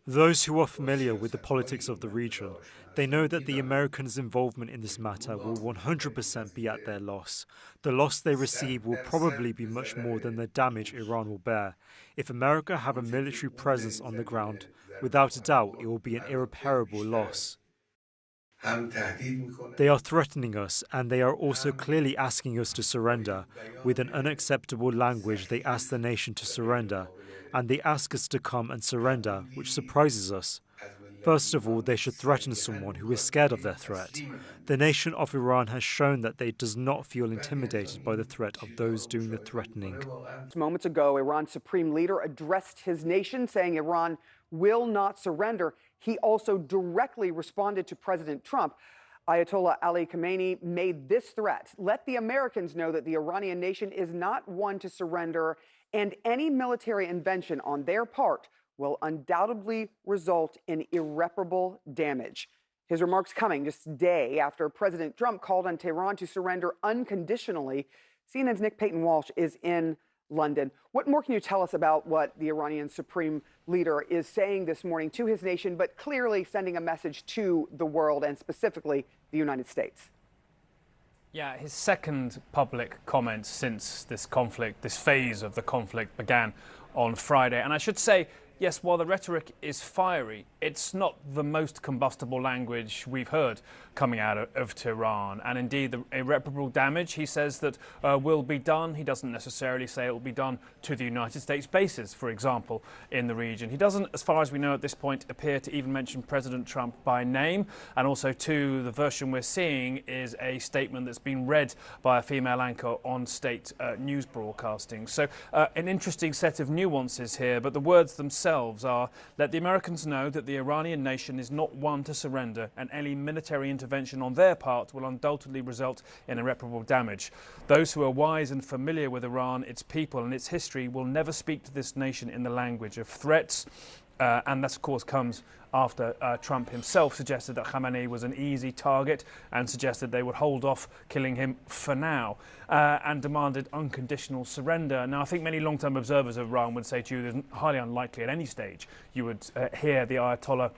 Those who are familiar with the politics of the region, they know that the Americans' involvement in this matter will 100% be at their loss. The loss they receive will probably be much more than the damage Iran will bear. If America have a military presence on the ground, without a doubt it will be an irreparable loss. They are threatening us, and they are also clearly asking us to surrender. With an unacceptable language, they ask the nation to surrender, and they ask us to come and surrender, which surprises us. First of all, they should threaten someone who is scared of their threat. The nation of Iran has shown that they does not feel intimidated by the threat of those doing the threatening. Moments ago, Iran's supreme leader addressed his nation, saying Iran will not surrender. He also directly responded to President Trump. Ayatollah Ali Khamenei made this threat: let the Americans know that the Iranian nation is not one to surrender, and any military intervention on their part will undoubtedly result in irreparable damage. His remarks coming just a day after President Trump called on Tehran to surrender unconditionally. CNN's Nick Payton-Walsh is in London. What more can you tell us about what the Iranian supreme leader is saying this morning to his nation, but clearly sending a message to the world and specifically the United States? Yeah, his second public comment since this conflict, this phase of the conflict began on Friday. And I should say, yes, while the rhetoric is fiery, it's not the most combustible language we've heard coming out of Tehran. And indeed, the irreparable damage, he says, that will be done. He doesn't necessarily say it will be done to the United States bases, for example, in the region. He doesn't, as far as we know at this point, appear to even mention President Trump by name. And also, too, the version we're seeing is a statement that's been read by a female anchor on state news broadcasting. So an interesting set of nuances here, but the words themselves are: let the Americans know that the Iranian nation is not one to surrender, and any military intervention on their part will undoubtedly result in irreparable damage. Those who are wise and familiar with Iran, its people and its history will never speak to this nation in the language of threats. And that, of course, comes after Trump himself suggested that Khamenei was an easy target and suggested they would hold off killing him for now, and demanded unconditional surrender. Now, I think many long-term observers of Iran would say to you, it's highly unlikely at any stage you would hear the Ayatollah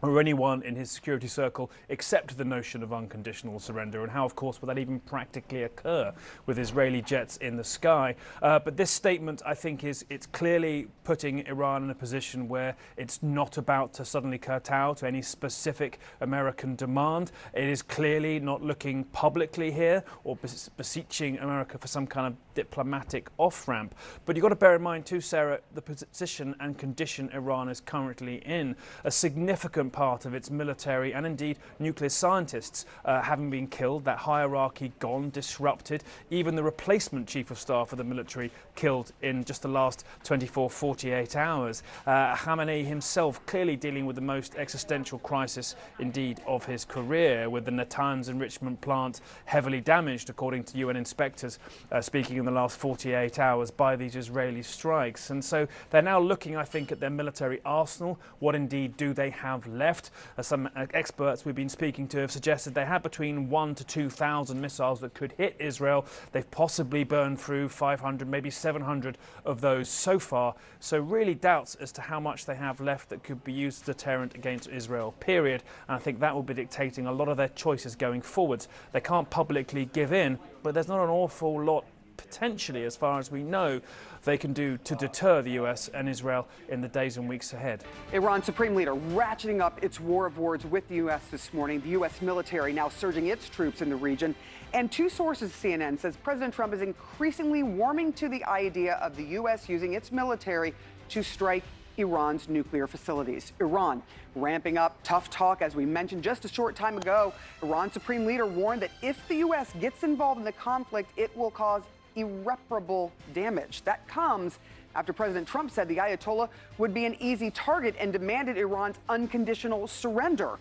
or anyone in his security circle accept the notion of unconditional surrender, and how, of course, will that even practically occur with Israeli jets in the sky. But this statement, I think, it's clearly putting Iran in a position where it's not about to suddenly kowtow to any specific American demand. It is clearly not looking publicly here or beseeching America for some kind of diplomatic off-ramp. But you've got to bear in mind too, Sarah, the position and condition Iran is currently in. A significant part of its military and indeed nuclear scientists having been killed, that hierarchy gone, disrupted, even the replacement chief of staff of the military killed in just the last 48 hours. Khamenei himself clearly dealing with the most existential crisis indeed of his career, with the Natanz enrichment plant heavily damaged, according to UN inspectors speaking in the last 48 hours, by these Israeli strikes. And so they're now looking, I think, at their military arsenal. What indeed do they have left? Some experts we've been speaking to have suggested they have between 1,000 to 2,000 missiles that could hit Israel. They've possibly burned through 500, maybe 700 of those so far. So really doubts as to how much they have left that could be used as a deterrent against Israel, period. And I think that will be dictating a lot of their choices going forwards. They can't publicly give in, but there's not an awful lot potentially, as far as we know, they can do to deter the US and Israel in the days and weeks ahead. Iran's supreme leader ratcheting up its war of words with the US this morning. The US military now surging its troops in the region. And two sources, CNN says President Trump is increasingly warming to the idea of the US using its military to strike Iran's nuclear facilities. Iran ramping up tough talk, as we mentioned just a short time ago. Iran's supreme leader warned that if the US gets involved in the conflict, it will cause irreparable damage. That comes after President Trump said the Ayatollah would be an easy target and demanded Iran's unconditional surrender.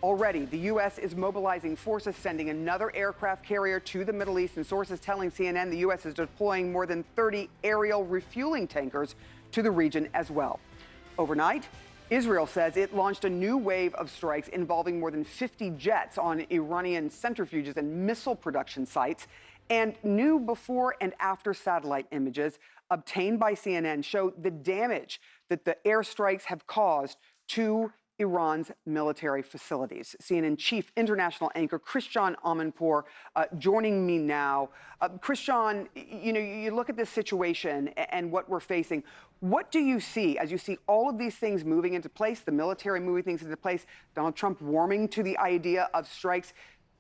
Already, the U.S. is mobilizing forces, sending another aircraft carrier to the Middle East, and sources telling CNN the U.S. is deploying more than 30 aerial refueling tankers to the region as well. Overnight, Israel says it launched a new wave of strikes involving more than 50 jets on Iranian centrifuges and missile production sites. And new before and after satellite images obtained by CNN show the damage that the airstrikes have caused to Iran's military facilities. CNN chief international anchor Christian Amanpour joining me now. Christian, you look at this situation and what we're facing. What do you see as you see all of these things moving into place, the military moving things into place, Donald Trump warming to the idea of strikes?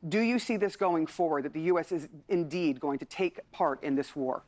Do you see this going forward, that the U.S. is indeed going to take part in this war?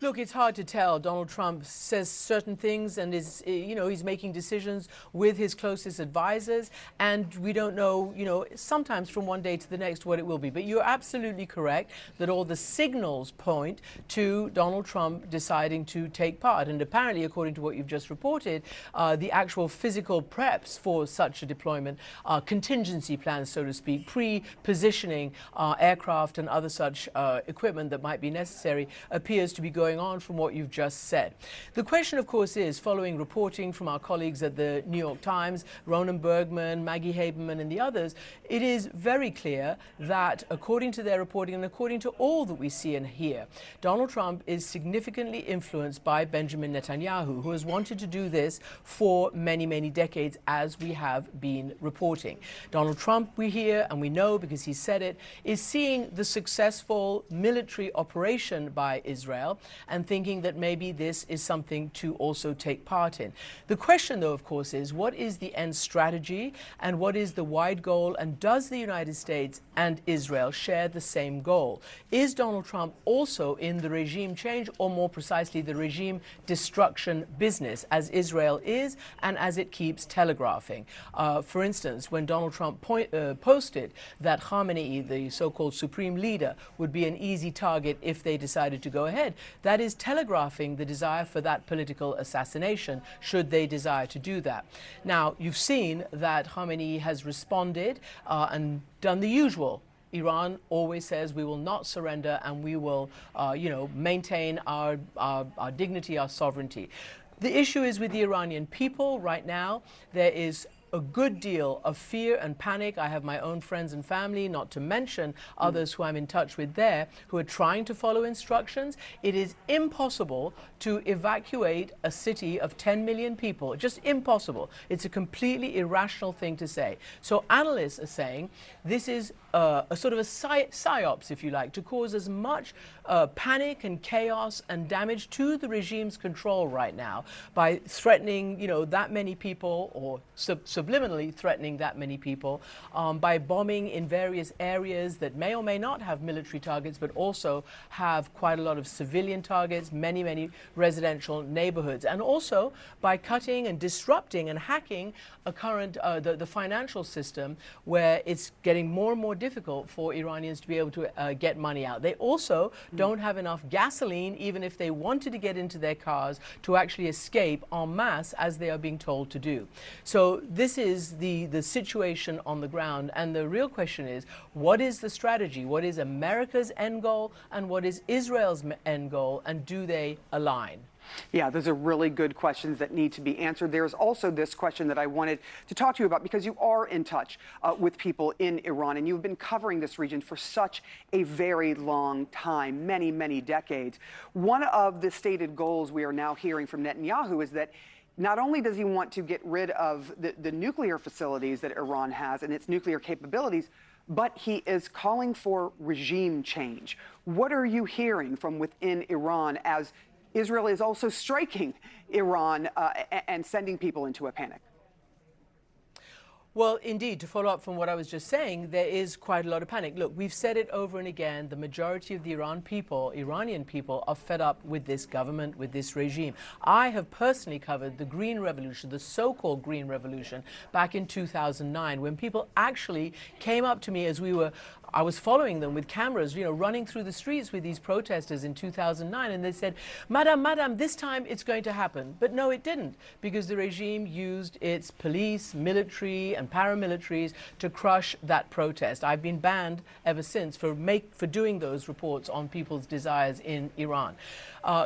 Look, it's hard to tell. Donald Trump says certain things and is, he's making decisions with his closest advisors, and we don't know, sometimes from one day to the next what it will be. But you're absolutely correct that all the signals point to Donald Trump deciding to take part. And apparently, according to what you've just reported, the actual physical preps for such a deployment, contingency plans, so to speak, pre-positioning aircraft and other such equipment that might be necessary, appears to be going on from what you've just said. The question, of course, is, following reporting from our colleagues at the New York Times, Ronan Bergman, Maggie Haberman, and the others, it is very clear that, according to their reporting and according to all that we see and hear, Donald Trump is significantly influenced by Benjamin Netanyahu, who has wanted to do this for many, many decades, as we have been reporting. Donald Trump, we hear and we know because he said it, is seeing the successful military operation by Israel and thinking that maybe this is something to also take part in. The question, though, of course, is what is the end strategy and what is the wide goal, and does the United States and Israel share the same goal? Is Donald Trump also in the regime change, or more precisely the regime destruction business, as Israel is and as it keeps telegraphing? For instance, when Donald Trump posted that Khamenei, the so-called supreme leader, would be an easy target if they decided to go ahead, that is telegraphing the desire for that political assassination, should they desire to do that. Now, you've seen that Khamenei has responded and done the usual. Iran always says we will not surrender and we will, maintain our dignity, our sovereignty. The issue is with the Iranian people right now. There is a good deal of fear and panic. I have my own friends and family, not to mention others who I'm in touch with there, who are trying to follow instructions. It is impossible to evacuate a city of 10 million people. Just impossible. It's a completely irrational thing to say. So analysts are saying this is a sort of a psyops, if you like, to cause as much panic and chaos and damage to the regime's control right now by threatening, that many people, or subliminally threatening that many people, by bombing in various areas that may or may not have military targets, but also have quite a lot of civilian targets, many, many residential neighborhoods, and also by cutting and disrupting and hacking a current, the financial system, where it's getting more and more difficult for Iranians to be able to get money out. They also don't have enough gasoline, even if they wanted to get into their cars, to actually escape en masse, as they are being told to do. So this is the situation on the ground, and the real question is, what is the strategy? What is America's end goal, and what is Israel's end goal, and do they align? Yeah, those are really good questions that need to be answered. There's also this question that I wanted to talk to you about, because you are in touch with people in Iran, and you've been covering this region for such a very long time, many, many decades. One of the stated goals we are now hearing from Netanyahu is that not only does he want to get rid of the nuclear facilities that Iran has and its nuclear capabilities, but he is calling for regime change. What are you hearing from within Iran as Israel is also striking Iran and sending people into a panic? Well, indeed, to follow up from what I was just saying, there is quite a lot of panic. Look, we've said it over and again, the majority of the Iranian people are fed up with this government, with this regime. I have personally covered the Green Revolution, the so-called Green Revolution, back in 2009, when people actually came up to me as I was following them with cameras, running through the streets with these protesters in 2009, and they said, Madam, this time it's going to happen. But no, it didn't, because the regime used its police, military, and paramilitaries to crush that protest. I've been banned ever since for doing those reports on people's desires in Iran.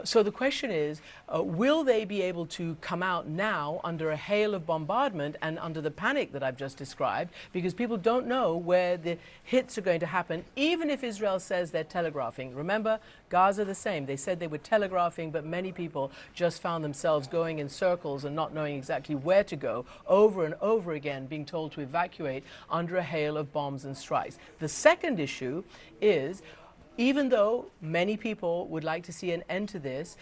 So the question is, will they be able to come out now under a hail of bombardment and under the panic that I've just described, because people don't know where the hits are going going to happen, even if Israel says they're telegraphing. Remember, Gaza the same. They said they were telegraphing, but many people just found themselves going in circles and not knowing exactly where to go, over and over again, being told to evacuate under a hail of bombs and strikes. The second issue is, even though many people would like to see an end to this,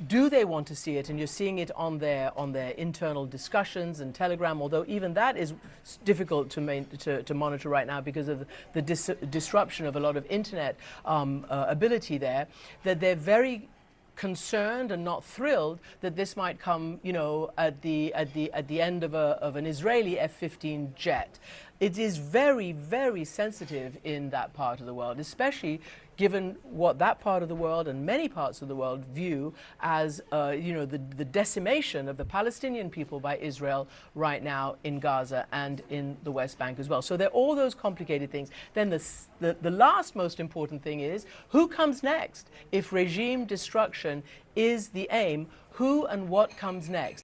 do they want to see it? And you're seeing it on their internal discussions and Telegram, although even that is difficult to monitor right now because of the disruption of a lot of internet ability there, that they're very concerned and not thrilled that this might come, you know, at the end of an Israeli F-15 jet. It is very, very sensitive in that part of the world, especially given what that part of the world and many parts of the world view as, you know, the decimation of the Palestinian people by Israel right now in Gaza and in the West Bank as well. So there are all those complicated things. Then the last most important thing is, who comes next? If regime destruction is the aim, who and what comes next?